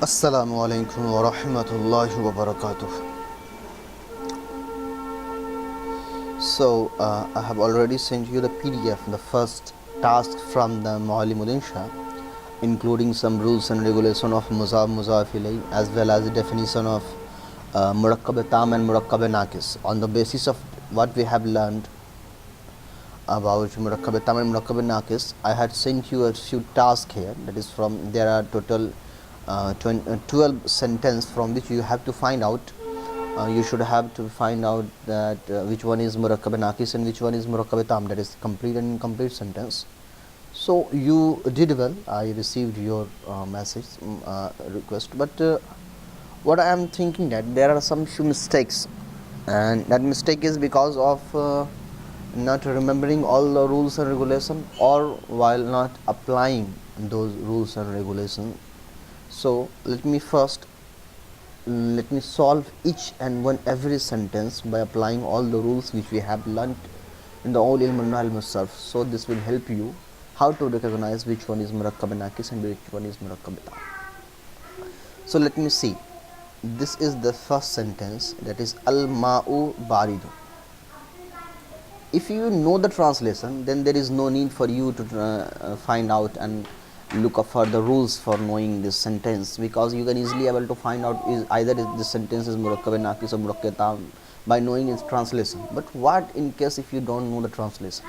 Assalam-o-Alaikum wa rahmatullahi wa barakatuh. So I have already sent you the PDF, the first task from the muallim insha, including some rules and regulation of muzaf muzaf ilayh, as well as the definition of murakkab tam and murakkab naqis. On the basis of what we have learned about murakkab tam and murakkab naqis, I had sent you a few tasks here. That is, from there are total 12 sentences from which you have to find out. You should have to find out that which one is murakkab naqis and which one is murakkab tam, that is complete and incomplete sentence. So you did well. I received your message request, but what I am thinking that there are some few mistakes, and that mistake is because of not remembering all the rules and regulations, or while not applying those rules and regulations. So let me solve each and one every sentence by applying all the rules which we have learnt in the all ilm al-musarf. So this will help you how to recognize which one is murakkab naqis and which one is murakkab tam. So let me see. This is the first sentence, that is al-ma'u baridu. If you know the translation, then there is no need for you to find out and look up for the rules for knowing this sentence, because you can easily able to find out is either this sentence is murakkab naqis or murakkab tam by knowing its translation. But what in case if you don't know the translation?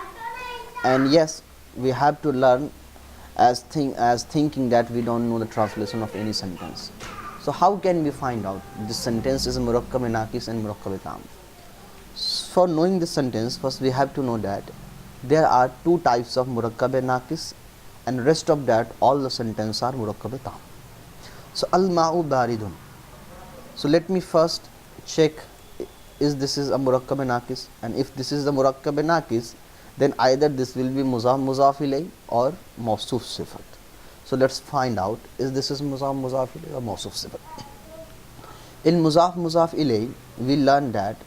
And yes, we have to learn as thinking that we don't know the translation of any sentence. So how can we find out this sentence is murakkab naqis and murakkab tam? For knowing this sentence, first we have to know that there are two types of murakkab naqis, and rest of that all the sentences are murakkab tam. So al-ma'u baridun. So let me first check is this is a murakkab naqis, and if this is the murakkab naqis, then either this will be muzaf muzaf ilayh or mawsuf sifat. So let's find out is this is muzaf muzaf ilayh or mawsuf sifat. In muzaf muzaf ilayh, we learn that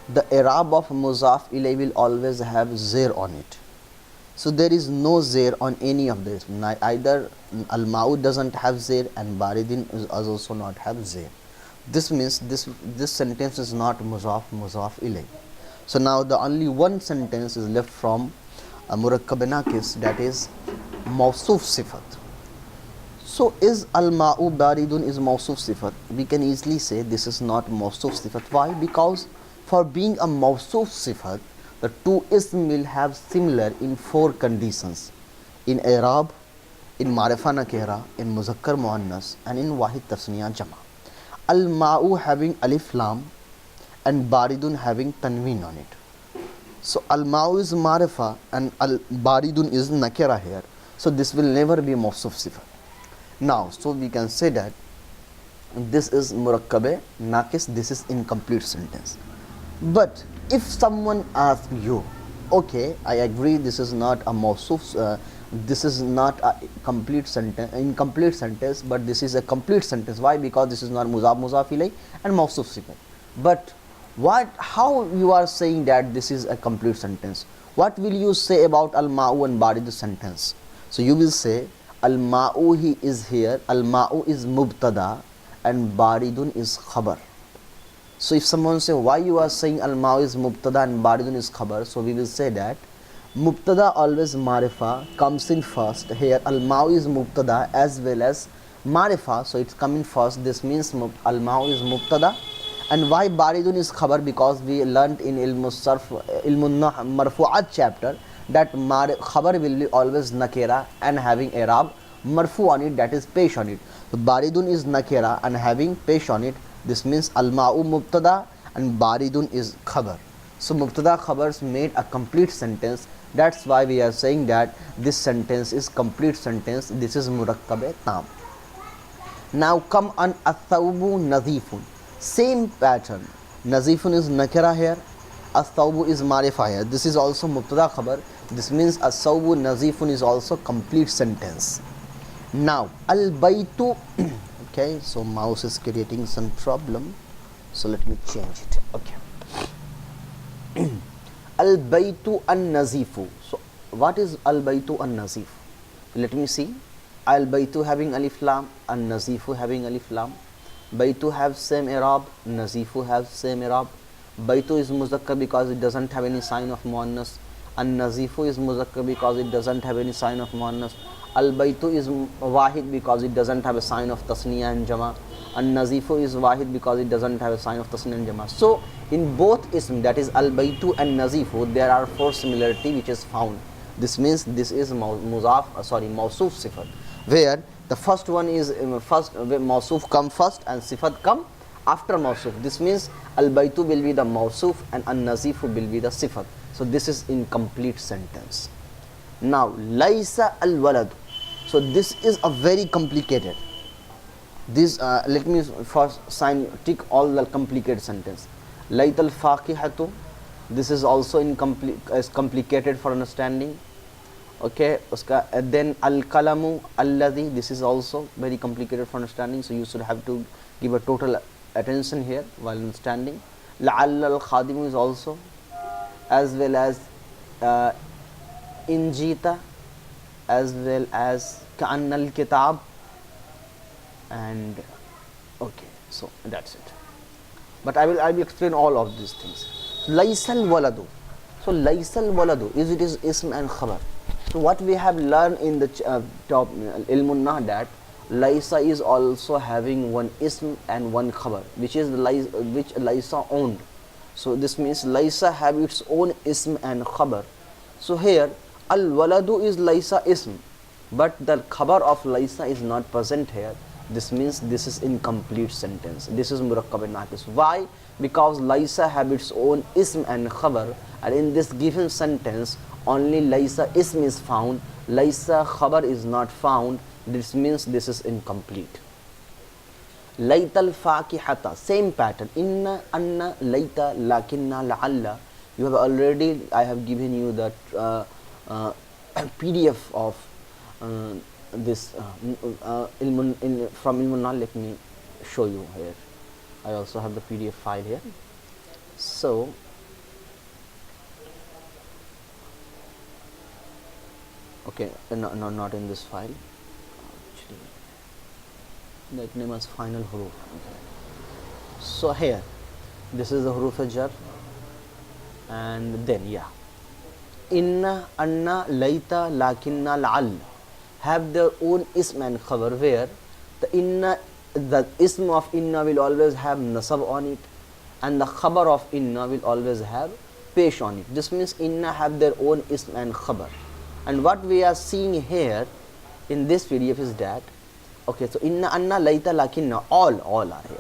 the i'rab of muzaf ilayh will always have zair on it. So there is no zair on any of this. Either al-ma'u doesn't have zair and baridin is also not have zair. This means this sentence is not muzaf muzaf ilayh. So now the only one sentence is left from murakkab naqis, that is mawsuf sifat. So is al-ma'u baridun is mawsuf sifat? We can easily say this is not mawsuf sifat. Why? Because for being a mawsuf sifat, the two ism will have similar in four conditions: in i'rab, in ma'rifa nakira, in muzakkar muannas, and in wahid tasniya jama. Al-ma'u having alif lam and baridun having tanween on it. So al-ma'u is ma'rifa and al-baridun is nakira here. So this will never be mawsuf sifat. Now, so we can say that this is murakkab naqis, this is incomplete sentence. But if someone asks you, okay, I agree this is not a mawsuf, this is not a complete sentence, incomplete sentence, but this is a complete sentence. Why? Because this is not muzaf muzaf ilayh and mawsuf sifat. But how you are saying that this is a complete sentence? What will you say about al-ma'u and barid sentence? So you will say al-ma'u he is here, al-ma'u is mubtada and baridun is khabar. So if someone say why you are saying al-ma'u is mubtada and baridun is khabar, so we will say that mubtada always marifa comes in first. Here al-ma'u is mubtada as well as marifa, so it's coming first. This means al-ma'u is mubtada. And why baridun is khabar? Because we learnt in ilmun marfu'at chapter that khabar will be always nakira and having i'rab marfu on it, that is pesh on it. So baridun is nakira and having pesh on it. This means al-ma'u mubtada and baridun is khabar. So mubtada khabars made a complete sentence. That's why we are saying that this sentence is complete sentence. This is murakkab tam. Now come on ath-thawbu nazifun. Same pattern. Nazifun is nakira here, ath-thawbu is marifa here. This is also mubtada khabar. This means ath-thawbu nazifun is also complete sentence. Now al-baytu okay, so mouse is creating some problem, so let me change it. Okay. Al-baytu an-nazifu. So what is al-baytu an-nazif? Let me see. al-baytu having alif lam, an-nazifu having alif lam. Baytu have same i'rab, nazifu have same i'rab. Baytu is muzakkar because it doesn't have any sign of muannas. An-nazifu is muzakkar because it doesn't have any sign of muannas. Al-baytu is wahid because it doesn't have a sign of tasniya and jama. An-nazifu is wahid because it doesn't have a sign of tasniya and jama. So in both ism, that is al-baytu and nazifu, there are four similarity which is found. This means this is mawsuf sifat, where the first one is mawsuf come first and sifat come after mawsuf. This means al-baytu will be the mawsuf and an-nazifu will be the sifat. So this is incomplete sentence. Now laysa al-waladu. So this is a very complicated. This let me first tick all the complicated sentence. Layt al-faqihatu. This is also incomplete, is complicated for understanding. Okay, uska, then al-kalamu alladhi. This is also very complicated for understanding. So you should have to give a total attention here while understanding. La'alla al-khadimu is also, as well as injita, as well as ka'anna al-kitab, and okay, so that's it. But I will explain all of these things. Laysal waladu. So laysal waladu is, it is ism and khabar. So what we have learned in the top ilmun nah, that laysa is also having one ism and one khabar, which is which laysa owned. So this means laysa have its own ism and khabar. So here al waladu is laysa ism, but the khabar of laysa is not present here. This means this is incomplete sentence. This is murakkab naqis. Why? Because laysa have its own ism and khabar, and in this given sentence only laysa ism is found, laysa khabar is not found. This means this is incomplete. Laytal faqihata, same pattern. Inna, anna, layta, lakinna, la'alla. You have already, I have given you that PDF of this from ilmun nah. Let me show you here. I also have the PDF file here. So okay, no, not in this file. Actually, that name is final huruf. Okay. So here, this is the huruf jar, and then yeah, inna, anna, layta, lakinna, la'al have their own ism and khabar, where the inna, the ism of inna will always have nasab on it, and the khabar of inna will always have pesh on it. This means inna have their own ism and khabar. And what we are seeing here in this PDF is that, okay, so inna, anna, layta, lakinna, all are here.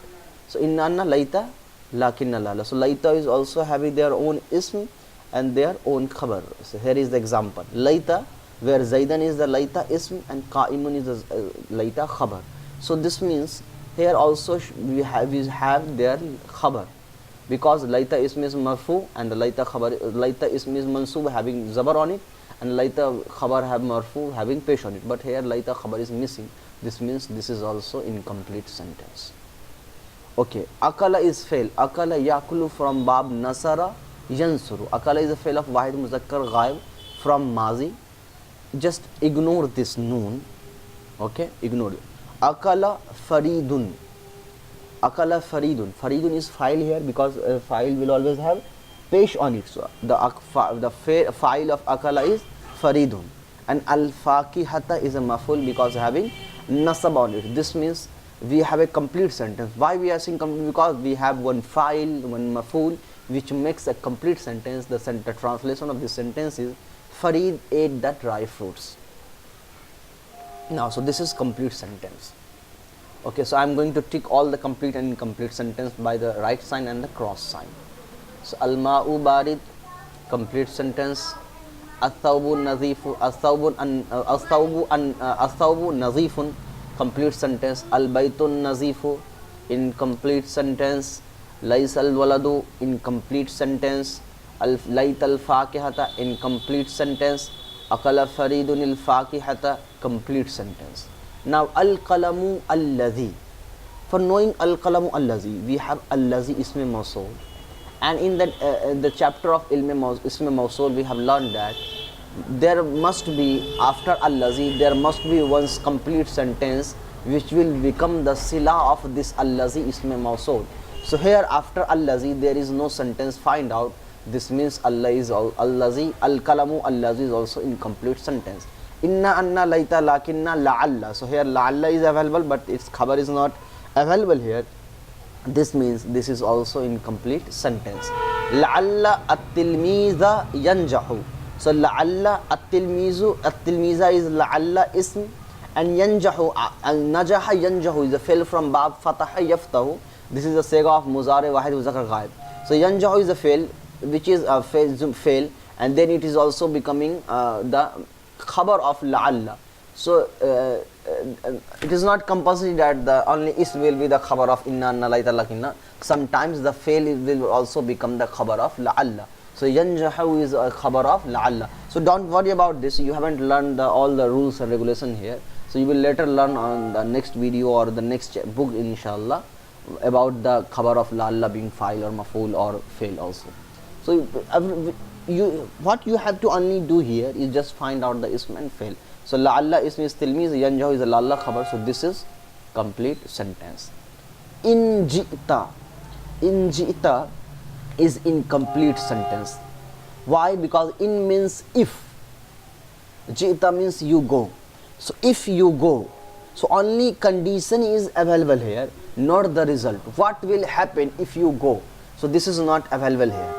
So inna, anna, layta, lakinna, lala. So layta is also having their own ism and their own khabar. So here is the example. Layta, where Zaidan is the layta ism and qa'imun is the layta khabar. So this means here also we have their khabar, because layta ism is marfu and the layta khabar, layta ism is mansub having zabar on it, and layta khabar have marfu having pesh on it. But here layta khabar is missing. This means this is also incomplete sentence. Okay, akala is fail. Akala yakulu from bab nasara yansuru. Akala is a fail of wahid muzakkar ghaib from mazi. Just ignore this noon. Okay, ignore it. Akala faridun. Akala faridun. Faridun is file here because file will always have pesh on it. So the file of akala is faridun, and al faqihata is a maful because having nasab on it. This means we have a complete sentence. Why we are saying complete? Because we have one file, one maful, which makes a complete sentence. The translation of this sentence is Farid ate the dry fruits. Now, so this is complete sentence. Okay, so I am going to tick all the complete and incomplete sentence by the right sign and the cross sign. So al-ma'u barid, complete sentence. Athawbu nazifu, athawbu nazifun, complete sentence. Al-baytun nazifu, incomplete sentence. Laysal waladu, incomplete sentence. Layt al-faqihata, incomplete sentence. Akala faridun al-faqihata, complete sentence. Now al-qalamu alladhi. For knowing al-qalamu alladhi, we have alladhi isme mawsul, and in the chapter of isme mawsul we have learned that there must be, after allazi, there must be one complete sentence which will become the sila of this allazi ism mawsool. So here after allazi there is no sentence, find out. This means Allah is allazi, al-kalamu allazi is also incomplete sentence. Inna anna laita lakinna la'alla. So here la'alla is available but its khabar is not available here. This means this is also incomplete sentence. La'alla at-tilmiza yanjahu. So la'alla at-tilmizu, at-tilmiza is la'alla ism, and yanjahu, najaha yanjahu is a fi'l from bab fataha yaftahu. This is a sega of muzari wahid muzakkar ghaib. So yanjahu is a fi'l which is a fi'l, and then it is also becoming the khabar of la'alla. So it is not compulsory that the only ism will be the khabar of inna anna laita lakinna. Sometimes the fi'l will also become the khabar of la'alla. So yanjahu is a khabar of la'alla. So don't worry about this, you haven't learned all the rules and regulation here. So you will later learn on the next video or the next book inshallah about the khabar of la'alla being fa'il or maf'ul or fi'l also. So what you have to only do here is just find out the ism and fi'l. So la'alla ism is tilmiz, yanjahu is a la'alla khabar. So this is complete sentence. In ji'ta is incomplete sentence. Why? Because in means if, ji'ta means you go. So if you go, so only condition is available here, not the result. What will happen if you go? So this is not available here.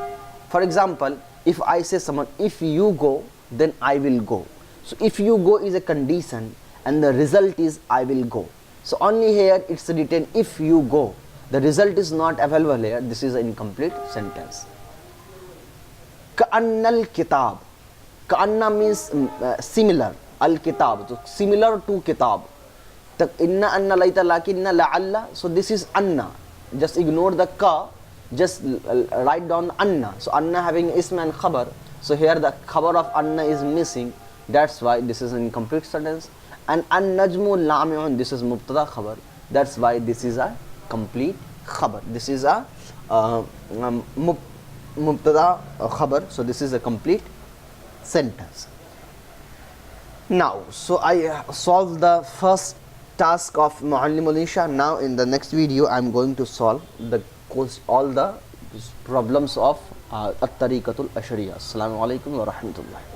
For example, if I say someone, if you go, then I will go. So if you go is a condition and the result is I will go. So only here it's written if you go. The result is not available here. This is an incomplete sentence. Ka'annal kitab. Ka'anna means similar. Al-kitab, so similar to kitab. Inna anna laita lakinna la'alla. So this is anna. Just ignore the ka. Just write down anna. So anna having ism and khabar. So here the khabar of anna is missing. That's why this is an incomplete sentence. And an-najmu lami'un, this is mubtada khabar. That's why this is a complete khabar. This is a mubtada khabar. So this is a complete sentence. Now, so I solved the first task of muallim insha. Now in the next video I am going to solve all the problems of at-tariqatul ashriya. Assalamu-Alaikum wa rahmatullah.